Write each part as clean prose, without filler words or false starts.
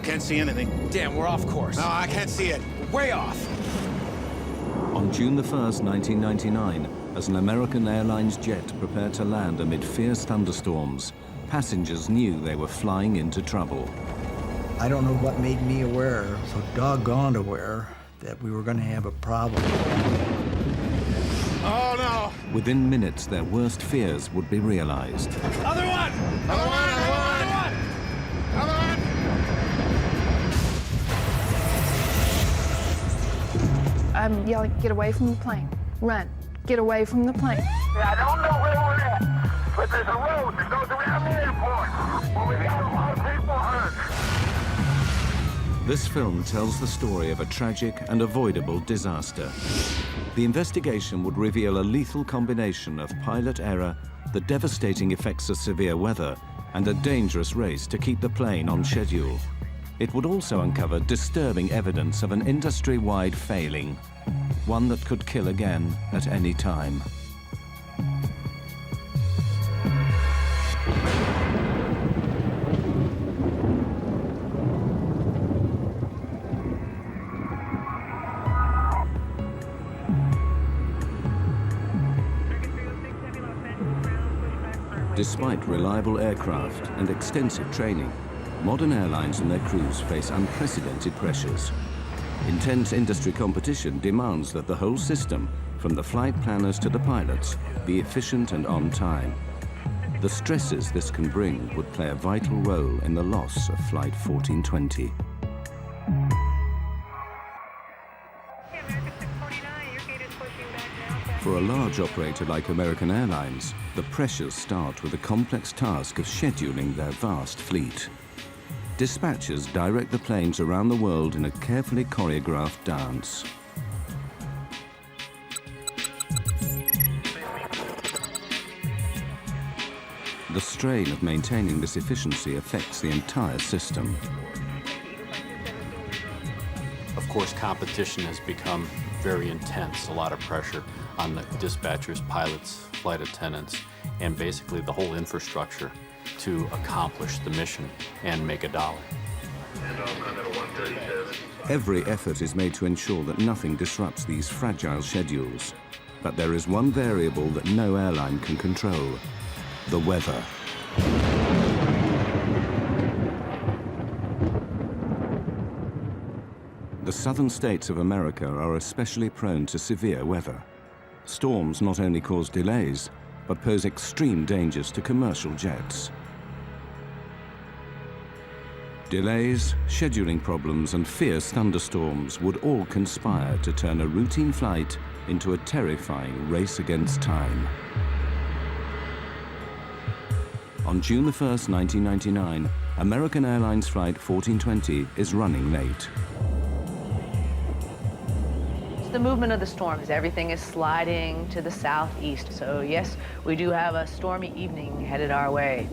I can't see anything. Damn, we're off course. No, I can't see it. We're way off. On June the 1st, 1999, as an American Airlines jet prepared to land amid fierce thunderstorms, passengers knew they were flying into trouble. I don't know what made me aware, so doggone aware, that we were going to have a problem. Oh, no! Within minutes, their worst fears would be realized. Other one! Other one! Other one! Other one! I'm yelling, get away from the plane. Run. Get away from the plane. I don't know where we're at, but there's a road that goes around the airport. Well, we got a lot of people hurt. This film tells the story of a tragic and avoidable disaster. The investigation would reveal a lethal combination of pilot error, the devastating effects of severe weather, and a dangerous race to keep the plane on schedule. It would also uncover disturbing evidence of an industry-wide failing, one that could kill again at any time. Despite reliable aircraft and extensive training, modern airlines and their crews face unprecedented pressures. Intense industry competition demands that the whole system, from the flight planners to the pilots, be efficient and on time. The stresses this can bring would play a vital role in the loss of Flight 1420. For a large operator like American Airlines, the pressures start with the complex task of scheduling their vast fleet. Dispatchers direct the planes around the world in a carefully choreographed dance. The strain of maintaining this efficiency affects the entire system. Of course, competition has become very intense, a lot of pressure on the dispatchers, pilots, flight attendants, and basically the whole infrastructure to accomplish the mission and make a dollar. Every effort is made to ensure that nothing disrupts these fragile schedules. But there is one variable that no airline can control: the weather. The southern states of America are especially prone to severe weather. Storms not only cause delays, but pose extreme dangers to commercial jets. Delays, scheduling problems, and fierce thunderstorms would all conspire to turn a routine flight into a terrifying race against time. On June the 1st, 1999, American Airlines Flight 1420 is running late. The movement of the storms, everything is sliding to the southeast. So yes, we do have a stormy evening headed our way.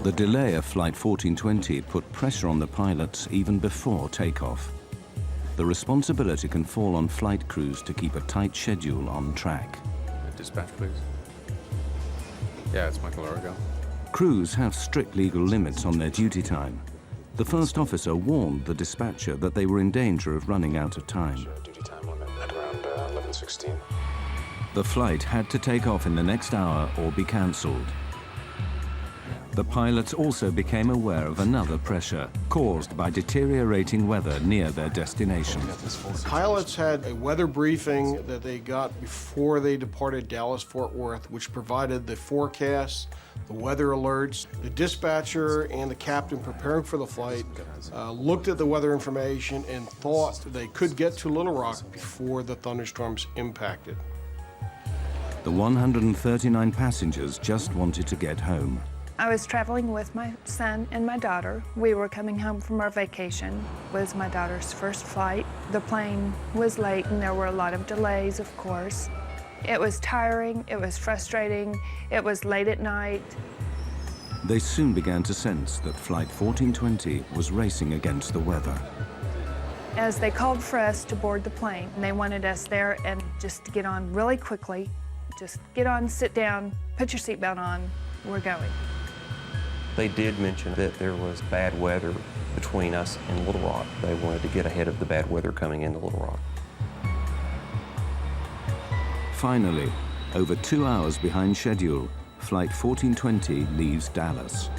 The delay of Flight 1420 put pressure on the pilots even before takeoff. The responsibility can fall on flight crews to keep a tight schedule on track. Dispatch, please. Yeah, it's Michael Arago. Crews have strict legal limits on their duty time. The first officer warned the dispatcher that they were in danger of running out of time. Duty time limit at around 11:16. The flight had to take off in the next hour or be cancelled. The pilots also became aware of another pressure caused by deteriorating weather near their destination. Pilots had a weather briefing that they got before they departed Dallas-Fort Worth, which provided the forecasts, the weather alerts. The dispatcher and the captain preparing for the flight looked at the weather information and thought they could get to Little Rock before the thunderstorms impacted. The 139 passengers just wanted to get home. I was traveling with my son and my daughter. We were coming home from our vacation. It was my daughter's first flight. The plane was late and there were a lot of delays, of course. It was tiring, it was frustrating, it was late at night. They soon began to sense that Flight 1420 was racing against the weather. As they called for us to board the plane, and they wanted us there and just to get on really quickly. Just get on, sit down, put your seatbelt on, we're going. They did mention that there was bad weather between us and Little Rock. They wanted to get ahead of the bad weather coming into Little Rock. Finally, over 2 hours behind schedule, Flight 1420 leaves Dallas.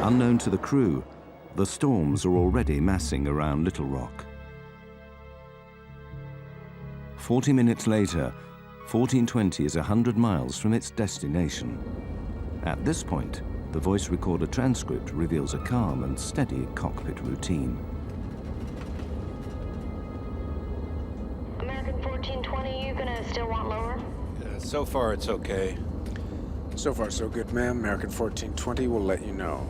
Unknown to the crew, the storms are already massing around Little Rock. 40 minutes later, 1420 is 100 miles from its destination. At this point, the voice recorder transcript reveals a calm and steady cockpit routine. American 1420, you gonna still want lower? So far, it's okay. So far, so good, ma'am. American 1420 will let you know.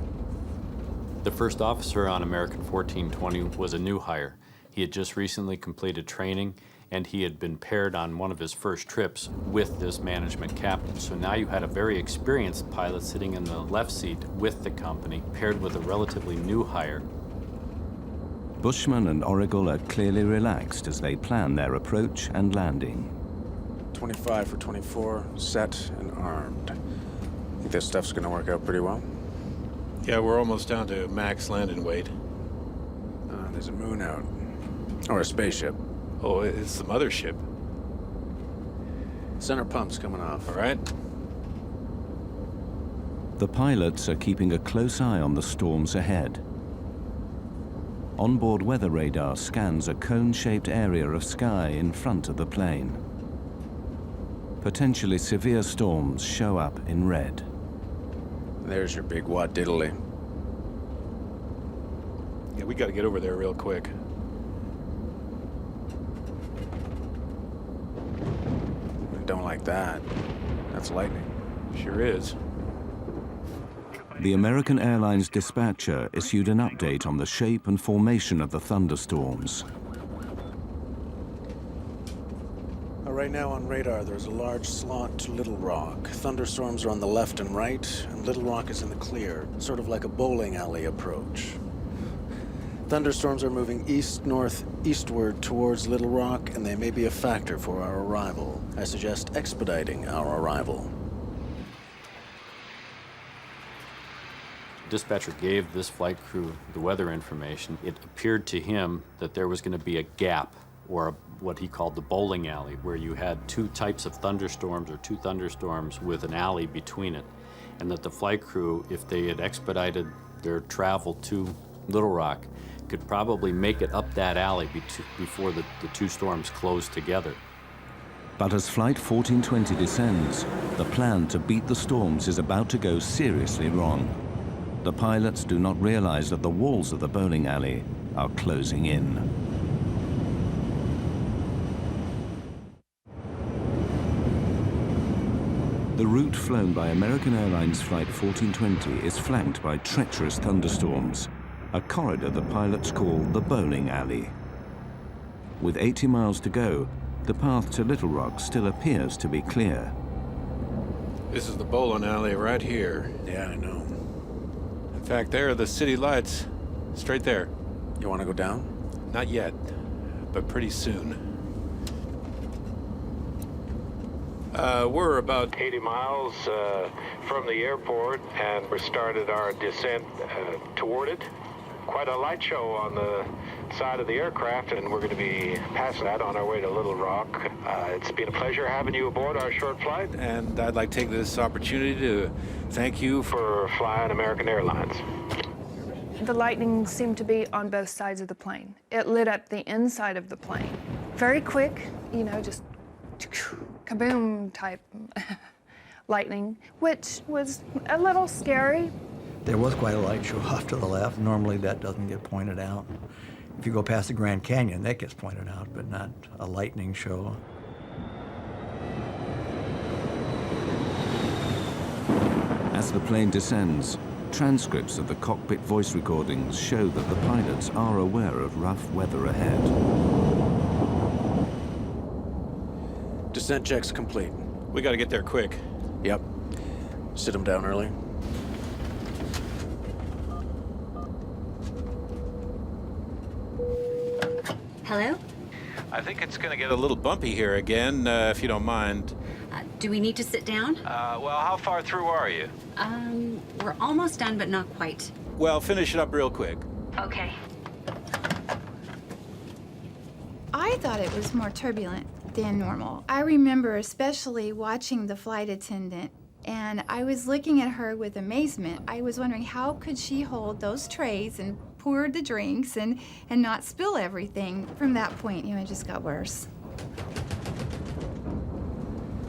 The first officer on American 1420 was a new hire. He had just recently completed training, and he had been paired on one of his first trips with this management captain. So now you had a very experienced pilot sitting in the left seat with the company, paired with a relatively new hire. Bushman and Origal are clearly relaxed as they plan their approach and landing. 25 for 24, set and armed. Think this stuff's gonna work out pretty well? Yeah, we're almost down to max landing weight. There's a moon out. Or a spaceship. Oh, it's the mothership. Center pump's coming off. All right. The pilots are keeping a close eye on the storms ahead. Onboard weather radar scans a cone-shaped area of sky in front of the plane. Potentially severe storms show up in red. There's your big wad diddly. Yeah, we got to get over there real quick. Don't like that. That's lightning. Sure is. The American Airlines dispatcher issued an update on the shape and formation of the thunderstorms. Right now on radar, there's a large slot to Little Rock. Thunderstorms are on the left and right, and Little Rock is in the clear, sort of like a bowling alley approach. Thunderstorms are moving east-north-eastward towards Little Rock, and they may be a factor for our arrival. I suggest expediting our arrival. Dispatcher gave this flight crew the weather information. It appeared to him that there was going to be a gap, or what he called the bowling alley, where you had two types of thunderstorms or two thunderstorms with an alley between it. And that the flight crew, if they had expedited their travel to Little Rock, could probably make it up that alley before the two storms closed together. But as Flight 1420 descends, the plan to beat the storms is about to go seriously wrong. The pilots do not realize that the walls of the bowling alley are closing in. The route flown by American Airlines Flight 1420 is flanked by treacherous thunderstorms, a corridor the pilots call the bowling alley. With 80 miles to go, the path to Little Rock still appears to be clear. This is the bowling alley right here. Yeah, I know. In fact, there are the city lights. Straight there. You want to go down? Not yet, but pretty soon. We're about 80 miles from the airport, and we started our descent toward it. Quite a light show on the side of the aircraft, and we're going to be passing that on our way to Little Rock. It's been a pleasure having you aboard our short flight, and I'd like to take this opportunity to thank you for flying American Airlines. The lightning seemed to be on both sides of the plane. It lit up the inside of the plane. Very quick, you know, just kaboom type lightning, which was a little scary. There was quite a light show off to the left. Normally that doesn't get pointed out. If you go past the Grand Canyon, that gets pointed out, but not a lightning show. As the plane descends, transcripts of the cockpit voice recordings show that the pilots are aware of rough weather ahead. Descent checks complete. We got to get there quick. Yep. Sit them down early. Hello? I think it's going to get a little bumpy here again, if you don't mind. Do we need to sit down? Well, how far through are you? We're almost done, but not quite. Well, finish it up real quick. Okay. I thought it was more turbulent than normal. I remember especially watching the flight attendant, and I was looking at her with amazement. I was wondering how could she hold those trays and pour the drinks and not spill everything. From that point, it just got worse.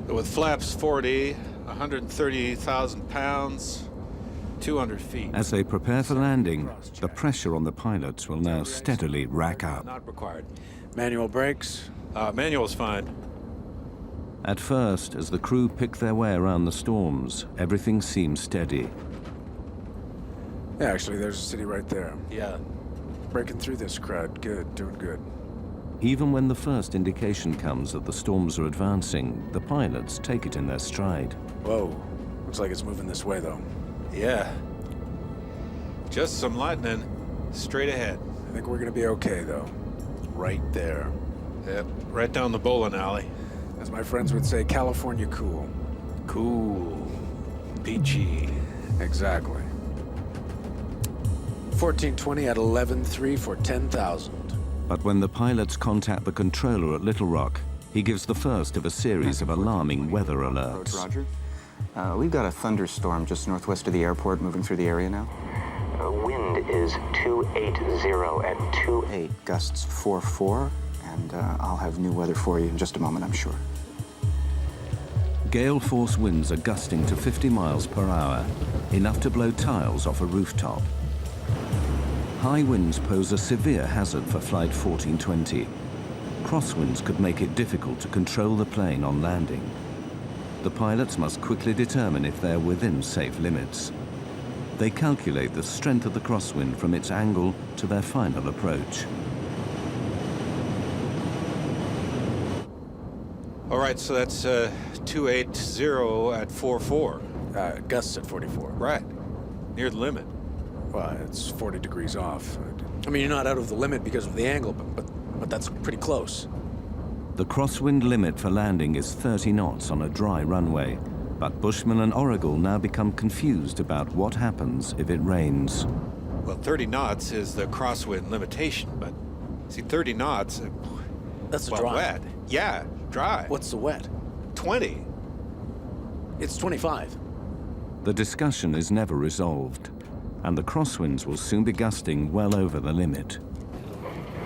With flaps 40, 130,000 pounds, 200 feet. As they prepare for landing, the pressure on the pilots will now steadily rack up. Not required. Manual brakes? Manual's fine. At first, as the crew pick their way around the storms, everything seems steady. Yeah, actually, there's a city right there. Yeah. Breaking through this crowd. Good, doing good. Even when the first indication comes that the storms are advancing, the pilots take it in their stride. Whoa. Looks like it's moving this way, though. Yeah. Just some lightning straight ahead. I think we're gonna be okay, though. Right there. Yep, right down the bowling alley. As my friends would say, California cool. Cool. Peachy. Exactly. 1420 at 11.3 for 10,000. But when the pilots contact the controller at Little Rock, he gives the first of a series of alarming weather alerts. Roger. We've got a thunderstorm just northwest of the airport moving through the area now. Wind is 280 at 2.8, gusts 4.4, and I'll have new weather for you in just a moment, I'm sure. Gale force winds are gusting to 50 miles per hour, enough to blow tiles off a rooftop. High winds pose a severe hazard for Flight 1420. Crosswinds could make it difficult to control the plane on landing. The pilots must quickly determine if they're within safe limits. They calculate the strength of the crosswind from its angle to their final approach. All right, so that's 280 at 4.4. Gusts at 44. Right, near the limit. Well, it's 40 degrees off. I mean, you're not out of the limit because of the angle, but that's pretty close. The crosswind limit for landing is 30 knots on a dry runway, but Bushman and Oracle now become confused about what happens if it rains. Well, 30 knots is the crosswind limitation, but see, 30 knots, that's well, dry. Wet. Yeah, dry. What's the wet? 20. It's 25. The discussion is never resolved, and the crosswinds will soon be gusting well over the limit.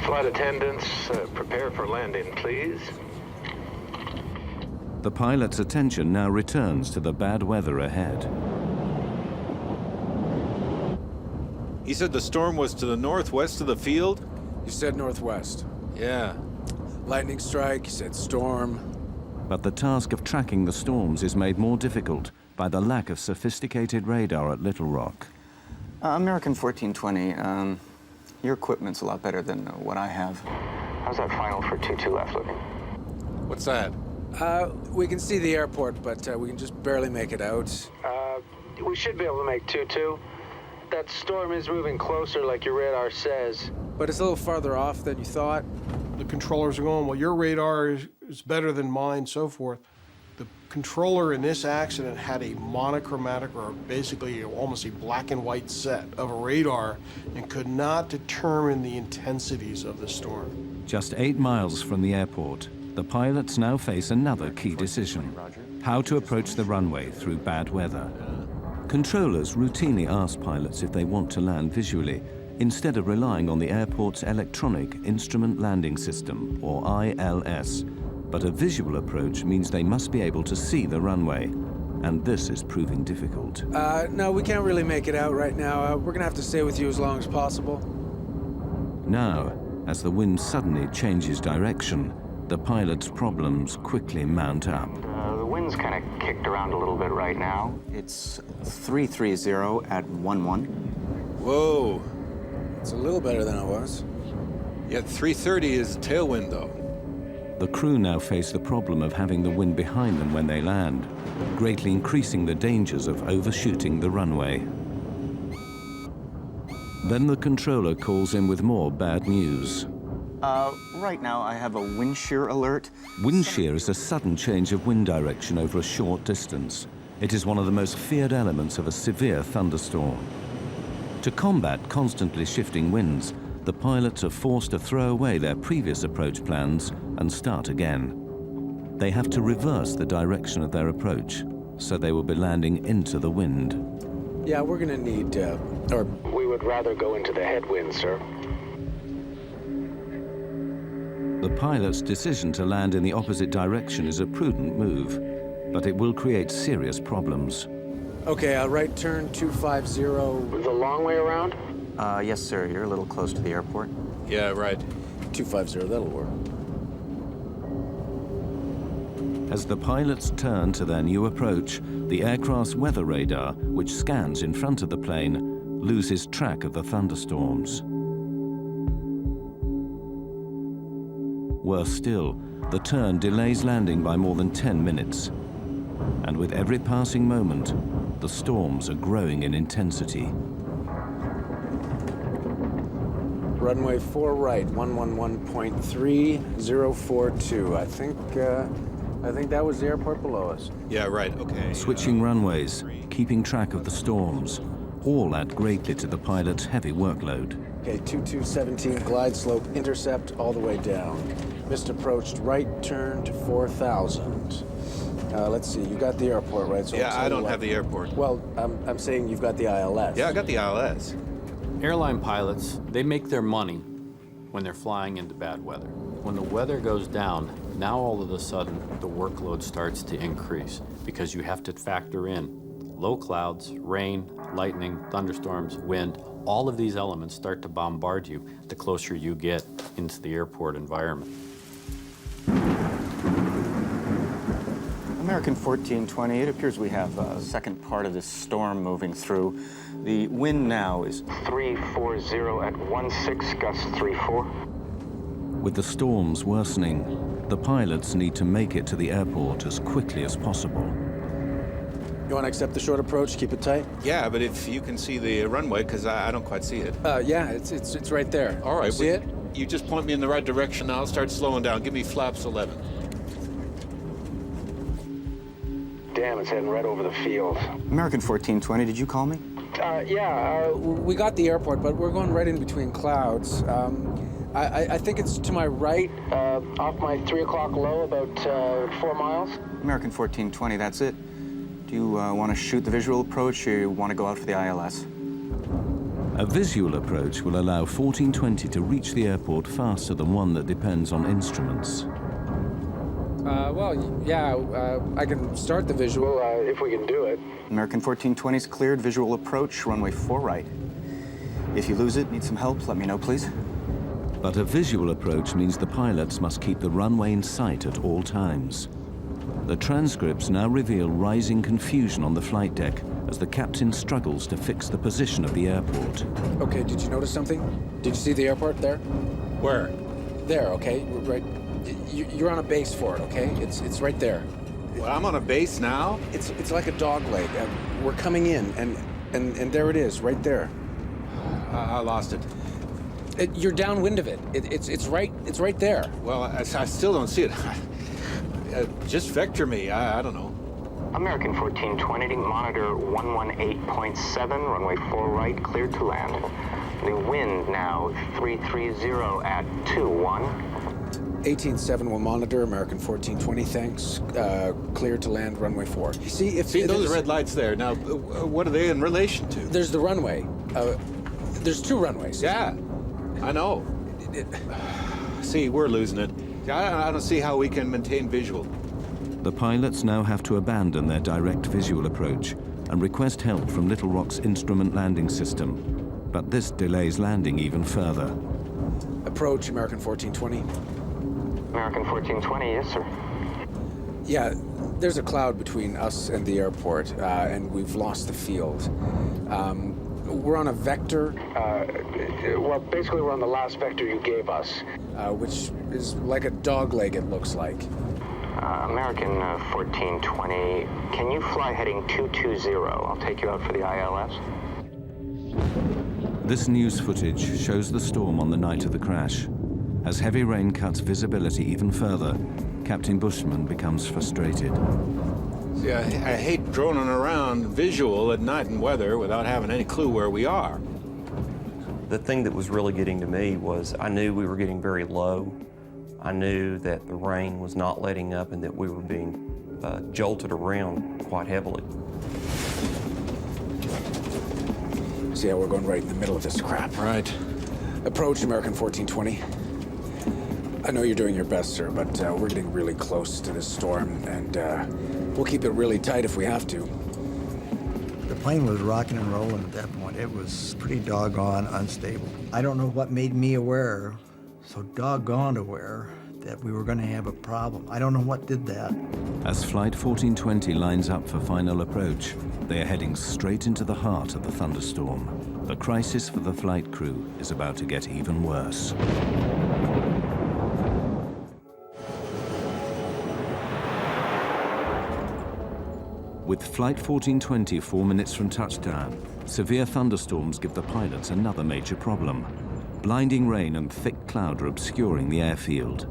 Flight attendants, prepare for landing, please. The pilot's attention now returns to the bad weather ahead. He said the storm was to the northwest of the field? You said northwest. Yeah. Lightning strike, you said storm. But the task of tracking the storms is made more difficult by the lack of sophisticated radar at Little Rock. American 1420, your equipment's a lot better than what I have. How's that final for 2-2 left looking? What's that? We can see the airport, but we can just barely make it out. We should be able to make 2-2. That storm is moving closer like your radar says. But it's a little farther off than you thought. The controllers are going, well, your radar is better than mine, so forth. The controller in this accident had a monochromatic, or basically almost a black and white set of a radar, and could not determine the intensities of the storm. Just 8 miles from the airport, the pilots now face another key decision: how to approach the runway through bad weather. Controllers routinely ask pilots if they want to land visually, instead of relying on the airport's Electronic Instrument Landing System, or ILS. But a visual approach means they must be able to see the runway, and this is proving difficult. No, we can't really make it out right now. We're gonna have to stay with you as long as possible. Now, as the wind suddenly changes direction, the pilot's problems quickly mount up. The wind's kind of kicked around a little bit right now. It's 330 at 11. Whoa. It's a little better than it was. Yeah, 330 is a tailwind, though. The crew now face the problem of having the wind behind them when they land, greatly increasing the dangers of overshooting the runway. Then the controller calls in with more bad news. Right now, I have a wind shear alert. Wind shear is a sudden change of wind direction over a short distance. It is one of the most feared elements of a severe thunderstorm. To combat constantly shifting winds, the pilots are forced to throw away their previous approach plans and start again. They have to reverse the direction of their approach, so they will be landing into the wind. Yeah, we're gonna need, We would rather go into the headwind, sir. The pilot's decision to land in the opposite direction is a prudent move, but it will create serious problems. Okay, right turn 250. The long way around? Yes, sir. You're a little close to the airport. Yeah, right. 250, that'll work. As the pilots turn to their new approach, the aircraft's weather radar, which scans in front of the plane, loses track of the thunderstorms. Worse still, the turn delays landing by more than 10 minutes. And with every passing moment, the storms are growing in intensity. Runway 4 right, 111.3042. I think that was the airport below us. Yeah, right, okay. Switching runways, keeping track of the storms, all add greatly to the pilot's heavy workload. Okay, 2217, glide slope, intercept all the way down. Missed approached, right turn to 4000. Let's see, you got the airport, right? So Yeah, I don't have the airport. Well, I'm saying you've got the ILS. Yeah, I got the ILS. Airline pilots, they make their money when they're flying into bad weather. When the weather goes down, now all of a sudden the workload starts to increase because you have to factor in low clouds, rain, lightning, thunderstorms, wind. All of these elements start to bombard you the closer you get into the airport environment. American 1420, it appears we have a second part of this storm moving through. The wind now is 340 at 16, gust 34. With the storms worsening, the pilots need to make it to the airport as quickly as possible. You want to accept the short approach, keep it tight? Yeah, but if you can see the runway, because I don't quite see it. Yeah, it's right there. All right. See it? You just point me in the right direction, I'll start slowing down. Give me flaps 11. Damn, it's heading right over the field. American 1420, did you call me? We got the airport, but we're going right in between clouds. I think it's to my right, Off my 3 o'clock low, about 4 miles. American 1420, that's it. Do you want to shoot the visual approach, or you want to go out for the ILS? A visual approach will allow 1420 to reach the airport faster than one that depends on instruments. I can start the visual. If we can do it. American 1420's cleared, visual approach, runway 4 right. If you lose it, need some help, let me know, please. But a visual approach means the pilots must keep the runway in sight at all times. The transcripts now reveal rising confusion on the flight deck as the captain struggles to fix the position of the airport. Okay, did you notice something? Did you see the airport there? Where? There, okay, right. You're on a base for it, okay? It's right there. Well, I'm on a base now? It's like a dog leg. We're coming in, and there it is, right there. I lost it. You're downwind of it. It's right there. Well, I still don't see it. Just vector me. I don't know. American 1420, monitor 118.7, runway 4 right, cleared to land. The wind now 330 at 21. 18.7 will monitor, American 1420, thanks. Cleared to land, runway 4. See those red lights there. Now, what are they in relation to? There's the runway. There's 2 runways. Yeah, I know. See, we're losing it. I don't see how we can maintain visual. The pilots now have to abandon their direct visual approach and request help from Little Rock's instrument landing system. But this delays landing even further. Approach, American 1420. American 1420, yes, sir. Yeah, there's a cloud between us and the airport, and we've lost the field. We're on a vector. Well, basically, we're on the last vector you gave us. Which is like a dog leg, it looks like. American 1420, can you fly heading 220? I'll take you out for the ILS. This news footage shows the storm on the night of the crash. As heavy rain cuts visibility even further, Captain Bushman becomes frustrated. See, I hate droning around visual at night and weather without having any clue where we are. The thing that was really getting to me was I knew we were getting very low. I knew that the rain was not letting up and that we were being jolted around quite heavily. See how we're going right in the middle of this crap? Right. Approach American 1420. I know you're doing your best, sir, but we're getting really close to this storm, and we'll keep it really tight if we have to. The plane was rocking and rolling at that point. It was pretty doggone unstable. I don't know what made me aware, so doggone aware, that we were going to have a problem. I don't know what did that. As Flight 1420 lines up for final approach, they are heading straight into the heart of the thunderstorm. The crisis for the flight crew is about to get even worse. With Flight 1420 4 minutes from touchdown, severe thunderstorms give the pilots another major problem. Blinding rain and thick cloud are obscuring the airfield.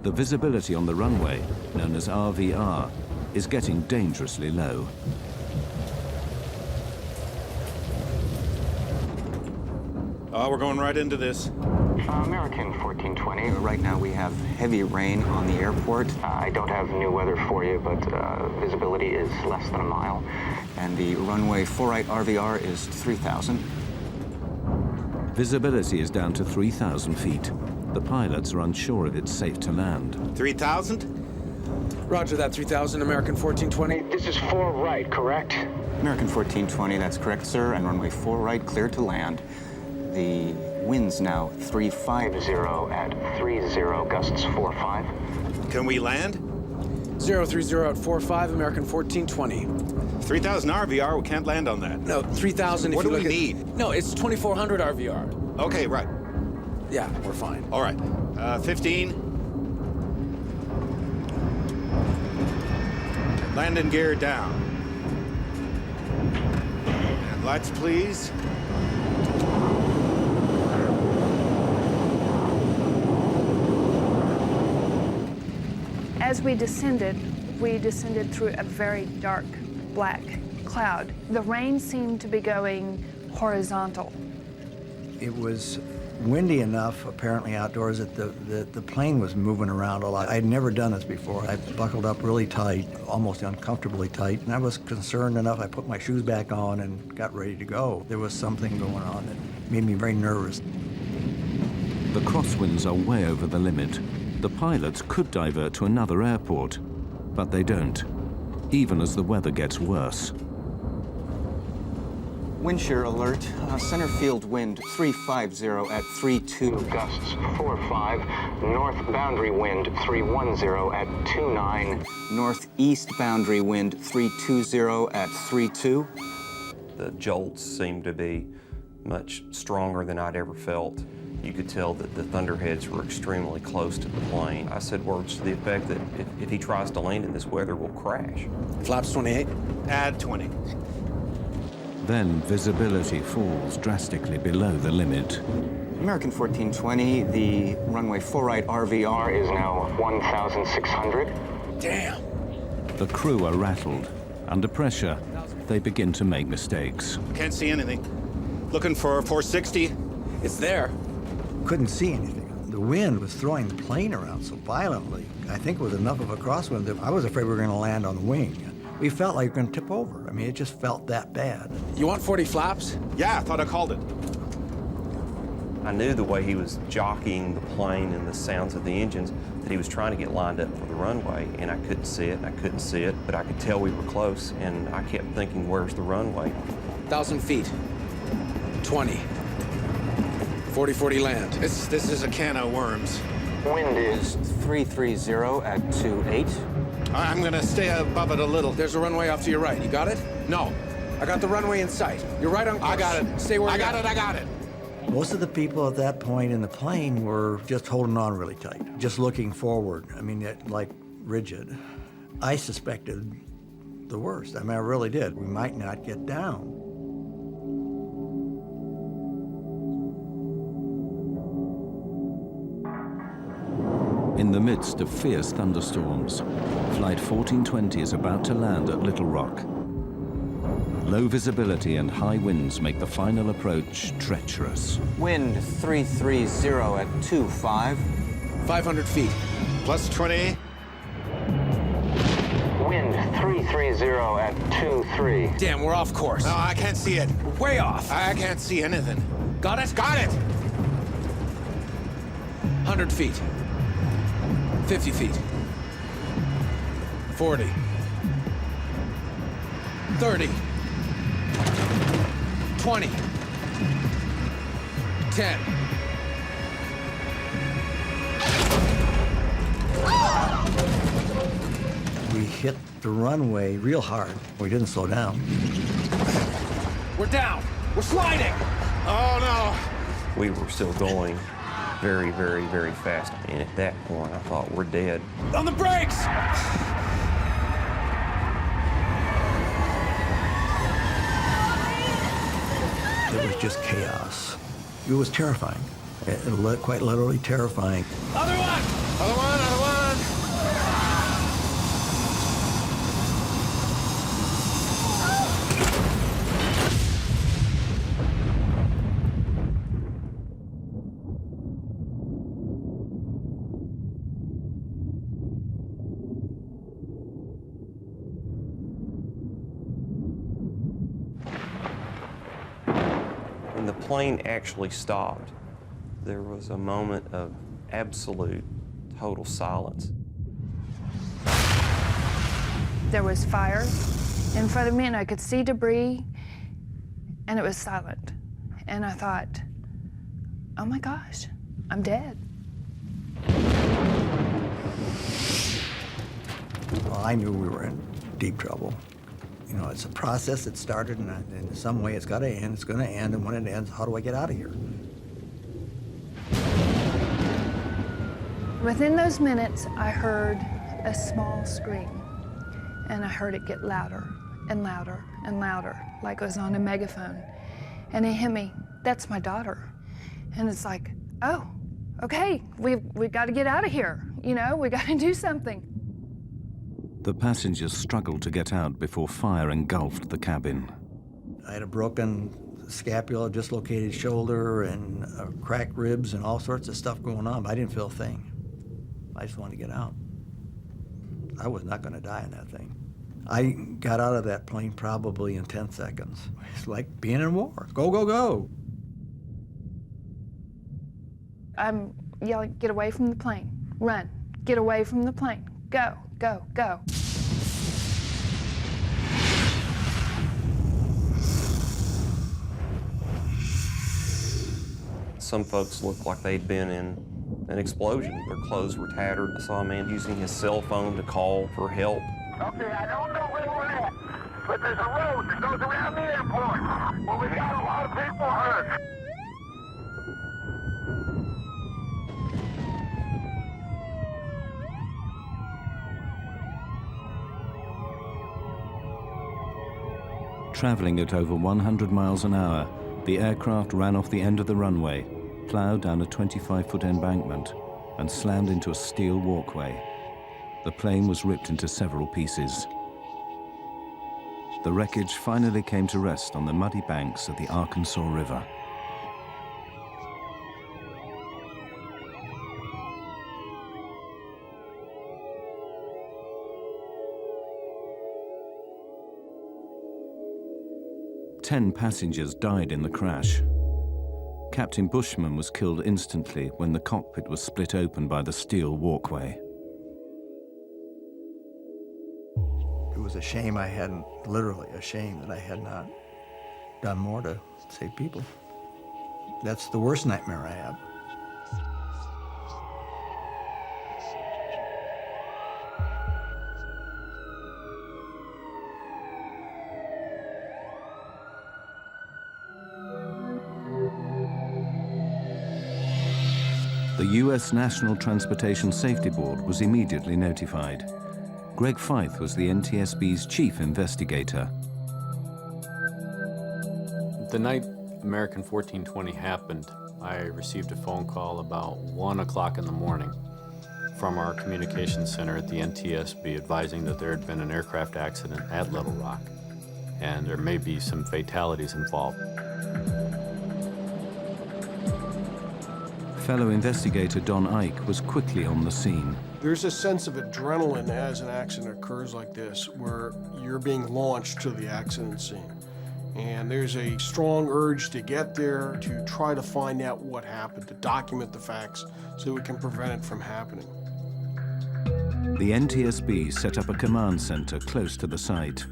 The visibility on the runway, known as RVR, is getting dangerously low. We're going right into this. American 1420. Right now we have heavy rain on the airport. I don't have new weather for you, but visibility is less than a mile. And the runway 48 RVR is 3,000. Visibility is down to 3,000 feet. The pilots are unsure if it's safe to land. 3,000? Roger that, 3,000, American 1420. This is 4 right, correct? American 1420, that's correct, sir. And runway 4 right, clear to land. The wind's now 350 at 30, gusts 45. Can we land? 030 at 45, American 1420. 3,000 RVR, we can't land on that. No, 3,000 if what you do look we at... need? No, it's 2,400 RVR. Okay, right. Yeah, we're fine. All right. 15. Landing gear down. And lights, please. As we descended through a very dark black cloud. The rain seemed to be going horizontal. It was windy enough, apparently outdoors, that the plane was moving around a lot. I'd never done this before. I buckled up really tight, almost uncomfortably tight, and I was concerned enough. I put my shoes back on and got ready to go. There was something going on that made me very nervous. The crosswinds are way over the limit. The pilots could divert to another airport, but they don't, even as the weather gets worse. Wind shear alert. Center field wind 350 at 32. Gusts 45. North boundary wind 310 at 29. Northeast boundary wind 320 at 32. The jolts seemed to be much stronger than I'd ever felt. You could tell that the thunderheads were extremely close to the plane. I said words to the effect that if he tries to land in this weather, we'll crash. Flaps 28. Add 20. Then visibility falls drastically below the limit. American 1420, the runway 4 right RVR is now 1,600. Damn. The crew are rattled. Under pressure, they begin to make mistakes. Can't see anything. Looking for 460. It's there. Couldn't see anything. The wind was throwing the plane around so violently. I think it was enough of a crosswind that I was afraid we were going to land on the wing. We felt like we were going to tip over. I mean, it just felt that bad. You want 40 flaps? Yeah, I thought I called it. I knew the way he was jockeying the plane and the sounds of the engines that he was trying to get lined up for the runway, and I couldn't see it, and I couldn't see it, but I could tell we were close, and I kept thinking, where's the runway? 1,000 feet. 20. 40-40 land. This is a can of worms. Wind is 330 at 28. I'm gonna stay above it a little. There's a runway off to your right. You got it? No. I got the runway in sight. You're right on course. I got it. Stay where you I got it. Most of the people at that point in the plane were just holding on really tight, just looking forward. I mean, like rigid. I suspected the worst. I mean, I really did. We might not get down. In the midst of fierce thunderstorms, Flight 1420 is about to land at Little Rock. Low visibility and high winds make the final approach treacherous. Wind 330 at 25. 500 feet. Plus 20. Wind 330 at 23. Damn, we're off course. No, I can't see it. We're way off. I can't see anything. Got it? Got it! 100 feet. 50 feet. 40. 30. 20. 10. We hit the runway real hard. We didn't slow down. We're down. We're sliding. Oh, no. We were still going very, very, very fast. And at that point, I thought, we're dead. On the brakes! It was just chaos. It was terrifying. Quite literally terrifying. Other one! Other one, other one. When the plane actually stopped, there was a moment of absolute, total silence. There was fire in front of me, and I could see debris, and it was silent. And I thought, oh my gosh, I'm dead. Well, I knew we were in deep trouble. You know, it's a process that started, and in some way it's got to end. It's going to end, and when it ends, how do I get out of here? Within those minutes, I heard a small scream, and I heard it get louder and louder and louder, like it was on a megaphone. And it hit me, that's my daughter. And it's like, oh, okay, we've got to get out of here. You know, we got to do something. The passengers struggled to get out before fire engulfed the cabin. I had a broken scapula, dislocated shoulder, and cracked ribs, and all sorts of stuff going on, but I didn't feel a thing. I just wanted to get out. I was not going to die in that thing. I got out of that plane probably in 10 seconds. It's like being in war. Go, go, go. I'm yelling, get away from the plane. Run, get away from the plane. Go, go, go. Some folks looked like they'd been in an explosion. Their clothes were tattered. I saw a man using his cell phone to call for help. Okay, I don't know where we're at, but there's a road that goes around the airport. Well, we got a lot of people hurt. Traveling at over 100 miles an hour, the aircraft ran off the end of the runway, plowed down a 25-foot embankment, and slammed into a steel walkway. The plane was ripped into several pieces. The wreckage finally came to rest on the muddy banks of the Arkansas River. Ten passengers died in the crash. Captain Bushman was killed instantly when the cockpit was split open by the steel walkway. It was a shame I hadn't, literally a shame that I had not done more to save people. That's the worst nightmare I have. The U.S. National Transportation Safety Board was immediately notified. Greg Fife was the NTSB's chief investigator. The night American 1420 happened, I received a phone call about 1 o'clock in the morning. from our communications center at the NTSB advising that there had been an aircraft accident at Little Rock, and there may be some fatalities involved. Fellow investigator Don Ike was quickly on the scene. There's a sense of adrenaline as an accident occurs like this, where you're being launched to the accident scene. And there's a strong urge to get there, to try to find out what happened, to document the facts so we can prevent it from happening. The NTSB set up a command center close to the site.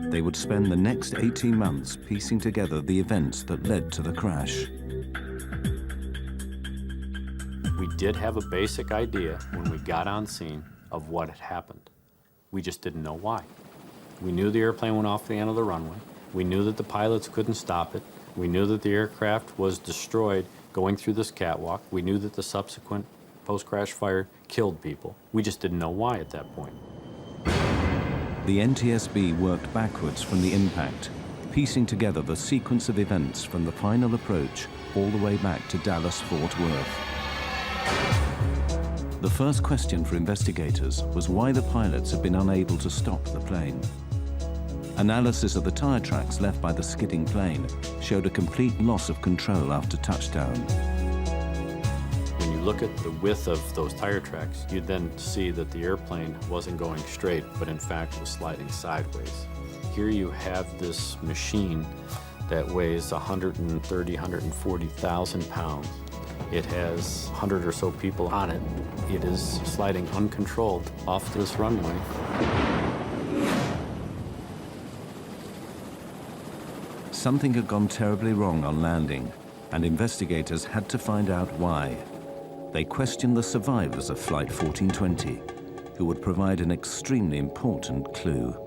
They would spend the next 18 months piecing together the events that led to the crash. We did have a basic idea when we got on scene of what had happened. We just didn't know why. We knew the airplane went off the end of the runway. We knew that the pilots couldn't stop it. We knew that the aircraft was destroyed going through this catwalk. We knew that the subsequent post-crash fire killed people. We just didn't know why at that point. The NTSB worked backwards from the impact, piecing together the sequence of events from the final approach all the way back to Dallas-Fort Worth. The first question for investigators was why the pilots had been unable to stop the plane. Analysis of the tire tracks left by the skidding plane showed a complete loss of control after touchdown. When you look at the width of those tire tracks, you then see that the airplane wasn't going straight, but in fact was sliding sideways. Here you have this machine that weighs 130, 140,000 pounds. It has 100 or so people on it. It is sliding uncontrolled off this runway. Something had gone terribly wrong on landing, and investigators had to find out why. They questioned the survivors of Flight 1420, who would provide an extremely important clue.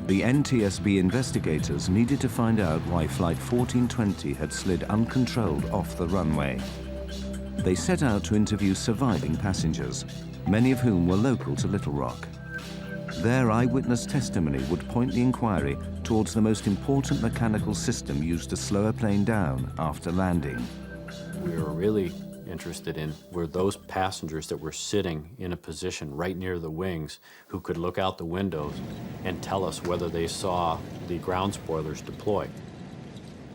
The NTSB investigators needed to find out why Flight 1420 had slid uncontrolled off the runway. They set out to interview surviving passengers, many of whom were local to Little Rock. Their eyewitness testimony would point the inquiry towards the most important mechanical system used to slow a plane down after landing. We were really interested in were those passengers that were sitting in a position right near the wings who could look out the windows and tell us whether they saw the ground spoilers deploy.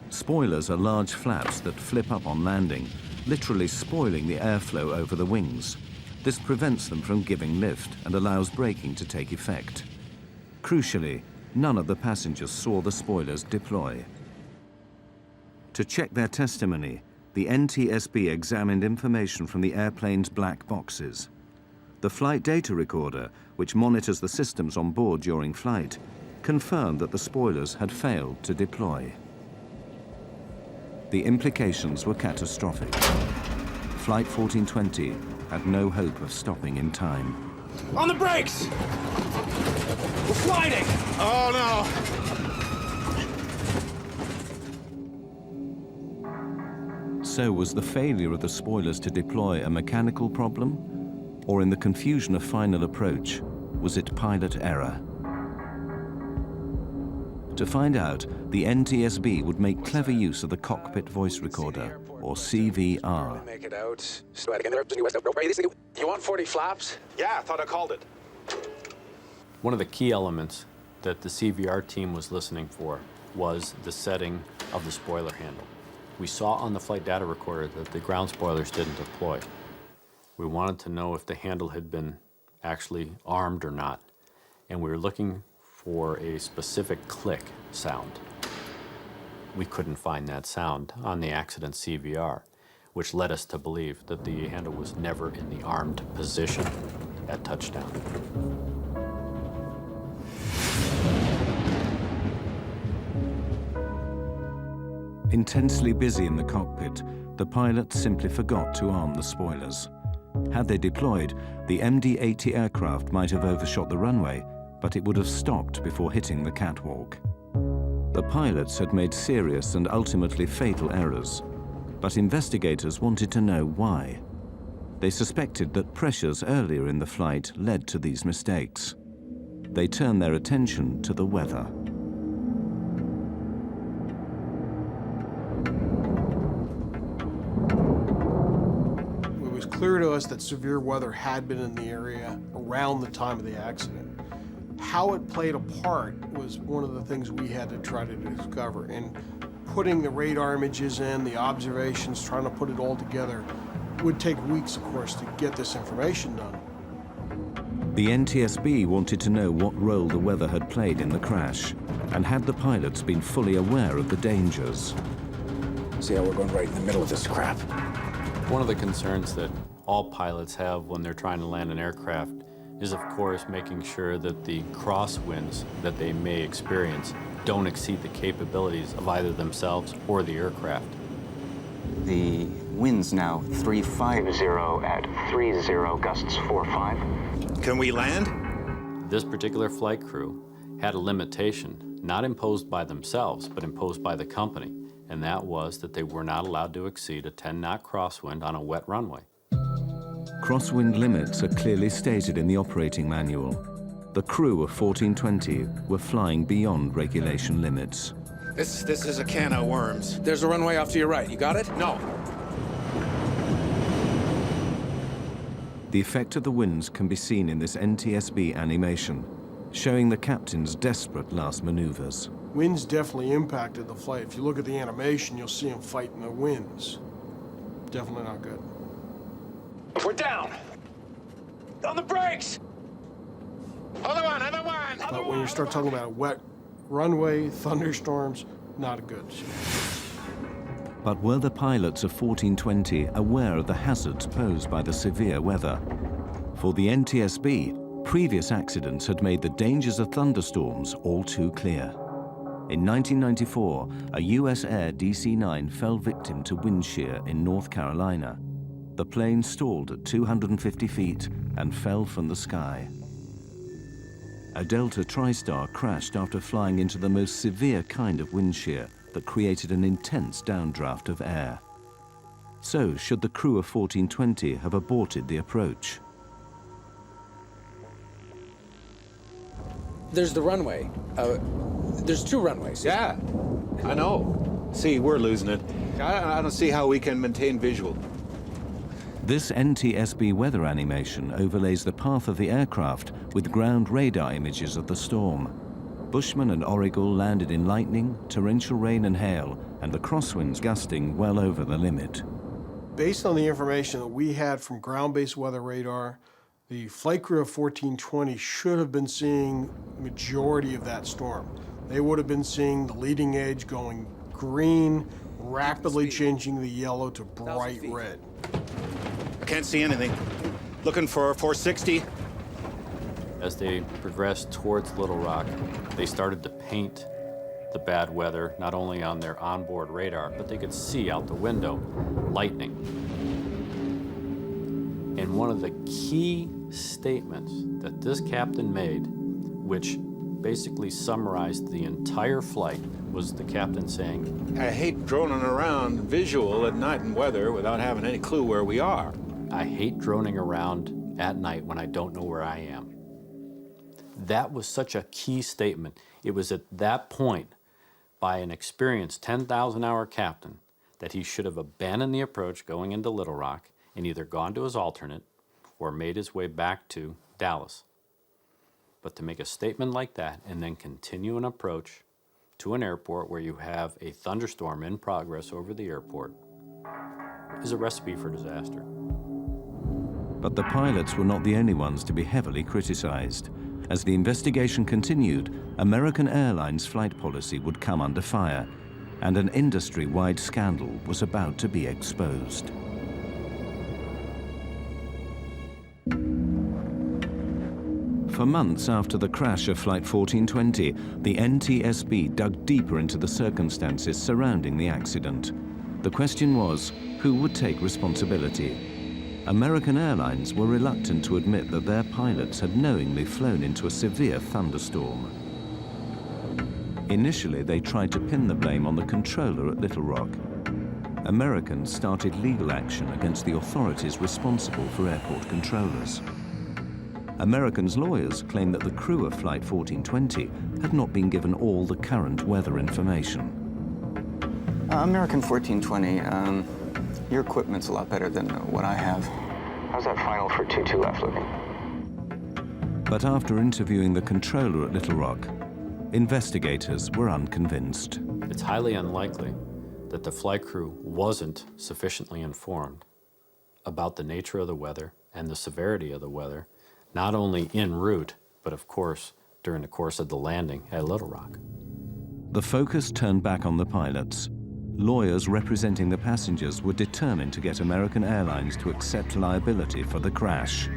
Spoilers are large flaps that flip up on landing, literally spoiling the airflow over the wings. This prevents them from giving lift and allows braking to take effect. Crucially, none of the passengers saw the spoilers deploy. To check their testimony, the NTSB examined information from the airplane's black boxes. The flight data recorder, which monitors the systems on board during flight, confirmed that the spoilers had failed to deploy. The implications were catastrophic. Flight 1420 had no hope of stopping in time. On the brakes! We're sliding! Oh no! So was the failure of the spoilers to deploy a mechanical problem? Or in the confusion of final approach, was it pilot error? To find out, the NTSB would make clever use of the cockpit voice recorder, or CVR. Make it out. You want 40 flaps? Yeah, I thought I called it. One of the key elements that the CVR team was listening for was the setting of the spoiler handle. We saw on the flight data recorder that the ground spoilers didn't deploy. We wanted to know if the handle had been actually armed or not, and we were looking for a specific click sound. We couldn't find that sound on the accident CVR, which led us to believe that the handle was never in the armed position at touchdown. Intensely busy in the cockpit, the pilots simply forgot to arm the spoilers. Had they deployed, the MD-80 aircraft might have overshot the runway, but it would have stopped before hitting the catwalk. The pilots had made serious and ultimately fatal errors, but investigators wanted to know why. They suspected that pressures earlier in the flight led to these mistakes. They turned their attention to the weather. clear to us that severe weather had been in the area around the time of the accident. How it played a part was one of the things we had to try to discover. And putting the radar images in, the observations, trying to put it all together, would take weeks, of course, to get this information done. The NTSB wanted to know what role the weather had played in the crash, and had the pilots been fully aware of the dangers. See how we're going right in the middle of this crap? One of the concerns that all pilots have when they're trying to land an aircraft is, of course, making sure that the crosswinds that they may experience don't exceed the capabilities of either themselves or the aircraft. The wind's now 350 at 30, gusts 4.5. Can we land? This particular flight crew had a limitation, not imposed by themselves, but imposed by the company, and that was that they were not allowed to exceed a 10-knot crosswind on a wet runway. Crosswind limits are clearly stated in the operating manual. The crew of 1420 were flying beyond regulation limits. This is a can of worms. There's a runway off to your right. You got it? No. The effect of the winds can be seen in this NTSB animation, showing the captain's desperate last maneuvers. Winds definitely impacted the flight. If you look at the animation, you'll see them fighting the winds. Definitely not good. We're down. On the brakes. Other one. But when you start talking about a wet runway, thunderstorms, not good. But were the pilots of 1420 aware of the hazards posed by the severe weather? For the NTSB, previous accidents had made the dangers of thunderstorms all too clear. In 1994, a US Air DC-9 fell victim to wind shear in North Carolina. The plane stalled at 250 feet and fell from the sky. A Delta TriStar crashed after flying into the most severe kind of wind shear that created an intense downdraft of air. So, should the crew of 1420 have aborted the approach? There's the runway. There's two runways. Yeah, I know. See, we're losing it. I don't see how we can maintain visual. This NTSB weather animation overlays the path of the aircraft with ground radar images of the storm. Bushman and Origal landed in lightning, torrential rain and hail, and the crosswinds gusting well over the limit. Based on the information that we had from ground-based weather radar, the flight crew of 1420 should have been seeing the majority of that storm. They would have been seeing the leading edge going green, rapidly changing the yellow to bright red. I can't see anything. Looking for 460. As they progressed towards Little Rock, they started to paint the bad weather not only on their onboard radar, but they could see out the window lightning. And one of the key statements that this captain made, which basically summarized the entire flight, was the captain saying, I hate droning around visual at night in weather without having any clue where we are. I hate droning around at night when I don't know where I am. That was such a key statement. It was at that point, by an experienced 10,000-hour captain, that he should have abandoned the approach going into Little Rock and either gone to his alternate or made his way back to Dallas. But to make a statement like that and then continue an approach to an airport where you have a thunderstorm in progress over the airport is a recipe for disaster. But the pilots were not the only ones to be heavily criticized. As the investigation continued, American Airlines flight policy would come under fire, and an industry-wide scandal was about to be exposed. For months after the crash of Flight 1420, the NTSB dug deeper into the circumstances surrounding the accident. The question was, who would take responsibility? American Airlines were reluctant to admit that their pilots had knowingly flown into a severe thunderstorm. Initially, they tried to pin the blame on the controller at Little Rock. Americans started legal action against the authorities responsible for airport controllers. Americans' lawyers claimed that the crew of Flight 1420 had not been given all the current weather information. American 1420, your equipment's a lot better than what I have. How's that final for 22 left looking? But after interviewing the controller at Little Rock, investigators were unconvinced. It's highly unlikely that the flight crew wasn't sufficiently informed about the nature of the weather and the severity of the weather, not only en route, but of course during the course of the landing at Little Rock. The focus turned back on the pilots. Lawyers representing the passengers were determined to get American Airlines to accept liability for the crash.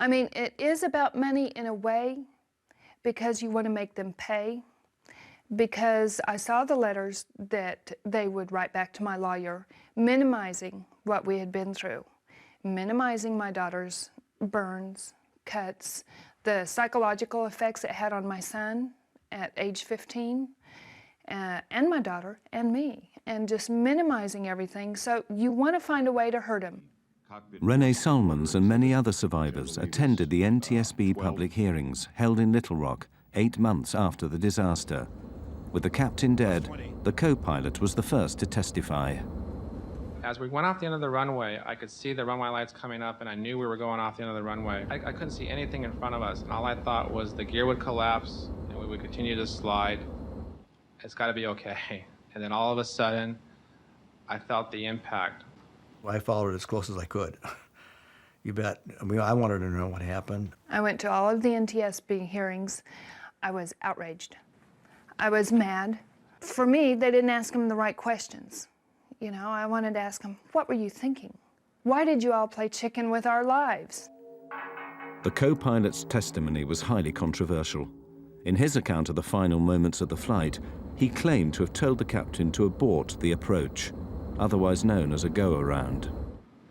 I mean, it is about money in a way, because you want to make them pay. Because I saw the letters that they would write back to my lawyer, minimizing what we had been through, minimizing my daughter's burns, cuts, the psychological effects it had on my son at age 15, and my daughter and me, and just minimizing everything. So you want to find a way to hurt him. Renee Solomons and many other survivors attended the NTSB public hearings held in Little Rock 8 months after the disaster. With the captain dead, the co-pilot was the first to testify. As we went off the end of the runway, I could see the runway lights coming up, and I knew we were going off the end of the runway. I couldn't see anything in front of us, and all I thought was the gear would collapse, and we would continue to slide. It's got to be okay. And then all of a sudden, I felt the impact. I followed it as close as I could. You bet. I mean, I wanted to know what happened. I went to all of the NTSB hearings. I was outraged. I was mad. For me, they didn't ask him the right questions. You know, I wanted to ask him, what were you thinking? Why did you all play chicken with our lives? The co-pilot's testimony was highly controversial. In his account of the final moments of the flight, he claimed to have told the captain to abort the approach, otherwise known as a go-around.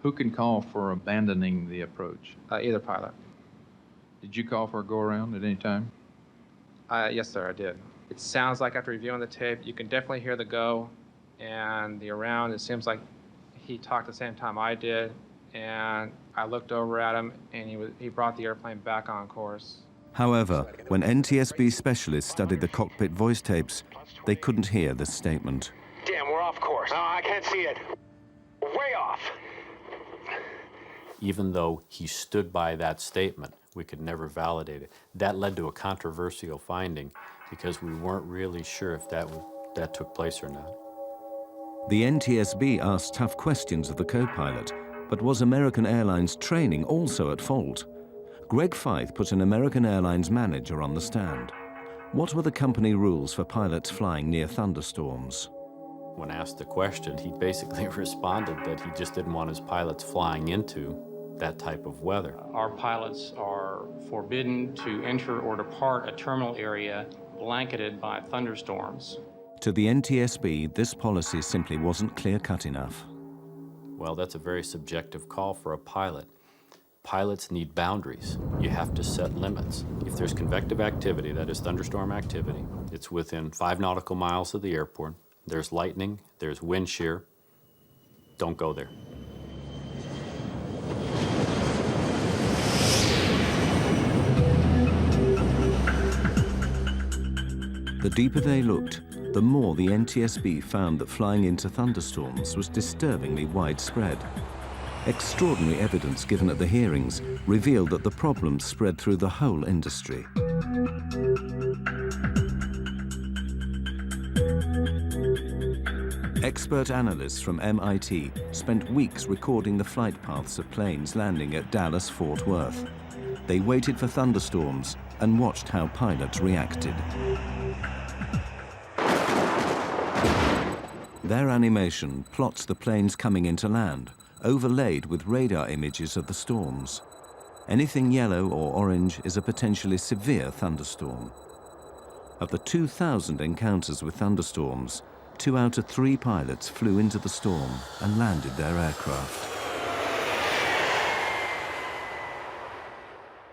Who can call for abandoning the approach? Either pilot. Did you call for a go-around at any time? Yes, sir, I did. It sounds like after reviewing the tape, you can definitely hear the go and the around. It seems like he talked the same time I did, and I looked over at him, and he brought the airplane back on course. However, when NTSB specialists studied the cockpit voice tapes, they couldn't hear this statement. Damn, we're off course. No, I can't see it. Way off. Even though he stood by that statement, we could never validate it. That led to a controversial finding because we weren't really sure if that took place or not. The NTSB asked tough questions of the co-pilot, but was American Airlines training also at fault? Greg Feith put an American Airlines manager on the stand. What were the company rules for pilots flying near thunderstorms? When asked the question, he basically responded that he just didn't want his pilots flying into that type of weather. Our pilots are forbidden to enter or depart a terminal area blanketed by thunderstorms. To the NTSB, this policy simply wasn't clear-cut enough. Well, that's a very subjective call for a pilot. Pilots need boundaries. You have to set limits. If there's convective activity, that is thunderstorm activity, it's within 5 nautical miles of the airport. There's lightning, there's wind shear. Don't go there. The deeper they looked, the more the NTSB found that flying into thunderstorms was disturbingly widespread. Extraordinary evidence given at the hearings revealed that the problem spread through the whole industry. Expert analysts from MIT spent weeks recording the flight paths of planes landing at Dallas-Fort Worth. They waited for thunderstorms and watched how pilots reacted. Their animation plots the planes coming into land, overlaid with radar images of the storms. Anything yellow or orange is a potentially severe thunderstorm. Of the 2,000 encounters with thunderstorms, 2 out of 3 pilots flew into the storm and landed their aircraft.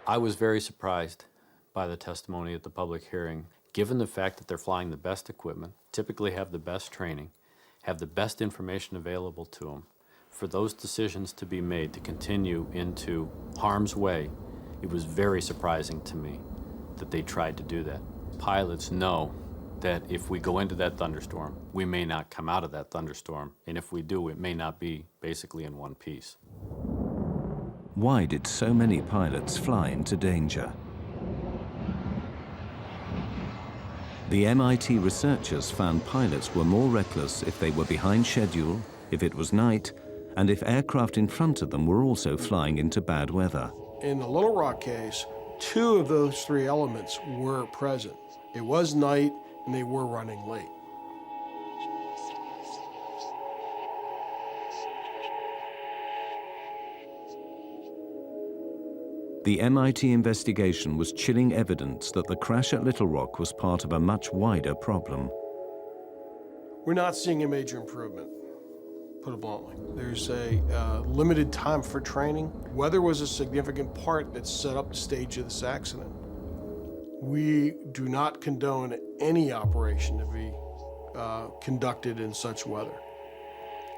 I was very surprised by the testimony at the public hearing, given the fact that they're flying the best equipment, typically have the best training, have the best information available to them. For those decisions to be made to continue into harm's way, it was very surprising to me that they tried to do that. Pilots know that if we go into that thunderstorm, we may not come out of that thunderstorm, and if we do, it may not be basically in one piece. Why did so many pilots fly into danger? The MIT researchers found pilots were more reckless if they were behind schedule, if it was night, and if aircraft in front of them were also flying into bad weather. In the Little Rock case, 2 of those 3 elements were present. It was night, and they were running late. The MIT investigation was chilling evidence that the crash at Little Rock was part of a much wider problem. We're not seeing a major improvement, put it bluntly. There's a limited time for training. Weather was a significant part that set up the stage of this accident. We do not condone any operation to be conducted in such weather.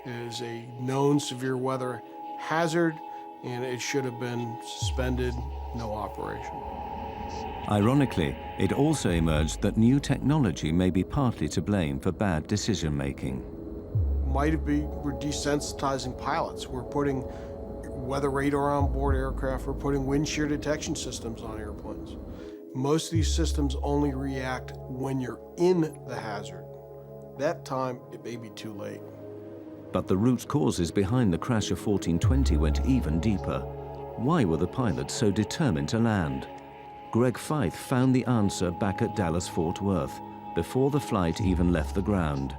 It is a known severe weather hazard, and it should have been suspended, no operation. Ironically, it also emerged that new technology may be partly to blame for bad decision-making. We're desensitizing pilots. We're putting weather radar on board aircraft. We're putting wind shear detection systems on airplanes. Most of these systems only react when you're in the hazard. That time, it may be too late. But the root causes behind the crash of 1420 went even deeper. Why were the pilots so determined to land? Greg Feith found the answer back at Dallas-Fort Worth, before the flight even left the ground.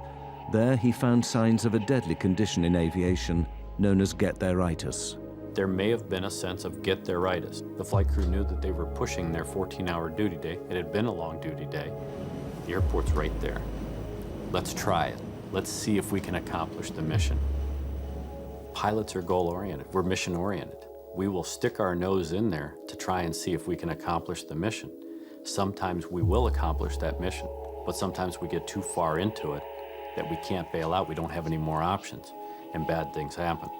There he found signs of a deadly condition in aviation known as Get-There-Itis. There may have been a sense of Get-There-Itis. The flight crew knew that they were pushing their 14-hour duty day. It had been a long duty day. The airport's right there. Let's try it. Let's see if we can accomplish the mission. Pilots are goal-oriented. We're mission-oriented. We will stick our nose in there to try and see if we can accomplish the mission. Sometimes we will accomplish that mission, but sometimes we get too far into it that we can't bail out. We don't have any more options, and bad things happen.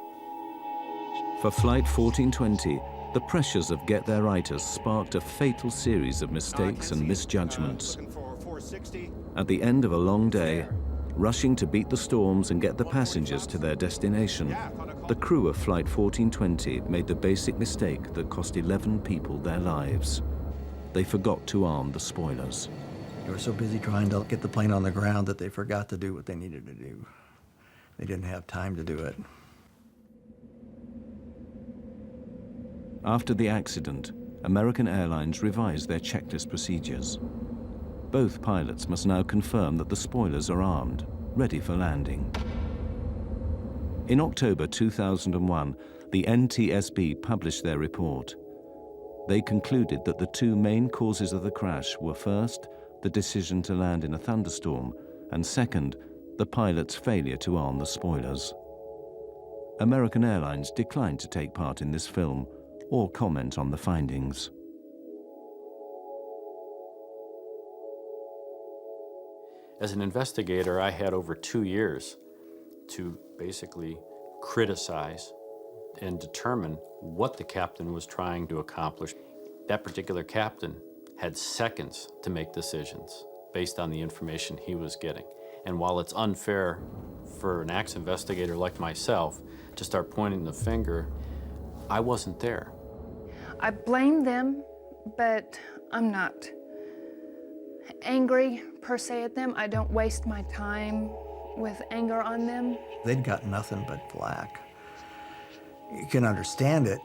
For Flight 1420, the pressures of Get-There-Itis sparked a fatal series of mistakes and misjudgments. At the end of a long day, rushing to beat the storms and get the passengers to their destination, the crew of Flight 1420 made the basic mistake that cost 11 people their lives. They forgot to arm the spoilers. They were so busy trying to get the plane on the ground that they forgot to do what they needed to do. They didn't have time to do it. After the accident, American Airlines revised their checklist procedures. Both pilots must now confirm that the spoilers are armed, ready for landing. In October 2001, the NTSB published their report. They concluded that the 2 main causes of the crash were first, the decision to land in a thunderstorm, and second, the pilot's failure to arm the spoilers. American Airlines declined to take part in this film or comment on the findings. As an investigator, I had over 2 years to basically criticize and determine what the captain was trying to accomplish. That particular captain had seconds to make decisions based on the information he was getting. And while it's unfair for an acts investigator like myself to start pointing the finger, I wasn't there. I blame them, but I'm not angry per se at them. I don't waste my time with anger on them. They'd got nothing but flack. You can understand it,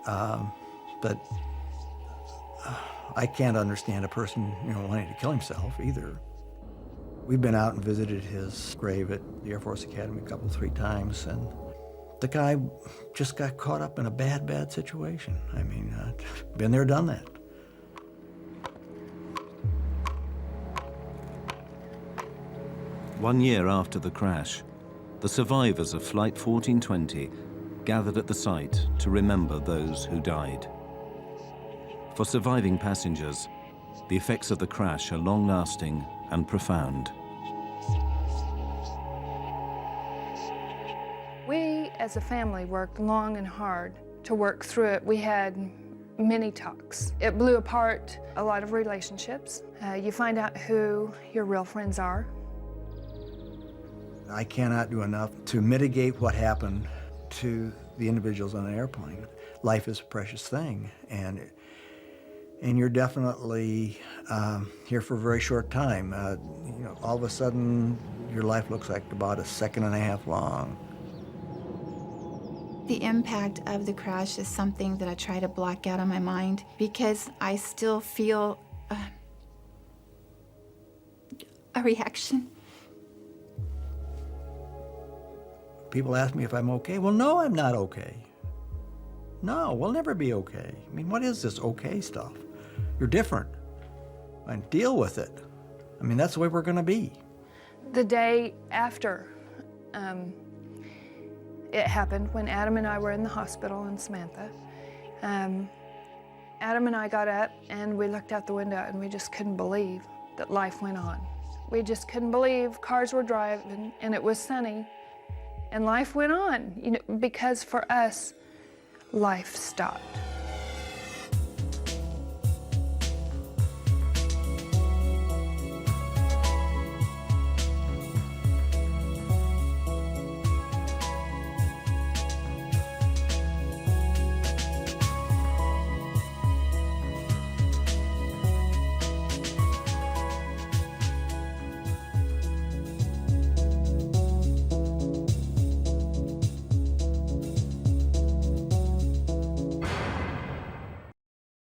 but I can't understand a person, wanting to kill himself either. We've been out and visited his grave at the Air Force Academy a couple, 3 times, and the guy just got caught up in a bad situation. I mean, been there, done that. One year after the crash, the survivors of Flight 1420 gathered at the site to remember those who died. For surviving passengers, the effects of the crash are long-lasting and profound. We, as a family, worked long and hard to work through it. We had many talks. It blew apart a lot of relationships. You find out who your real friends are. I cannot do enough to mitigate what happened to the individuals on an airplane. Life is a precious thing, and you're definitely here for a very short time. You know, all of a sudden, your life looks like about a second and a half long. The impact of the crash is something that I try to block out of my mind because I still feel a reaction. People ask me if I'm okay. Well, no, I'm not okay. No, we'll never be okay. I mean, what is this okay stuff? You're different. And deal with it. I mean, that's the way we're going to be. The day after it happened, when Adam and I were in the hospital in Samantha, Adam and I got up and we looked out the window and we just couldn't believe that life went on. We just couldn't believe cars were driving and it was sunny and life went on, you know, because for us, life stopped.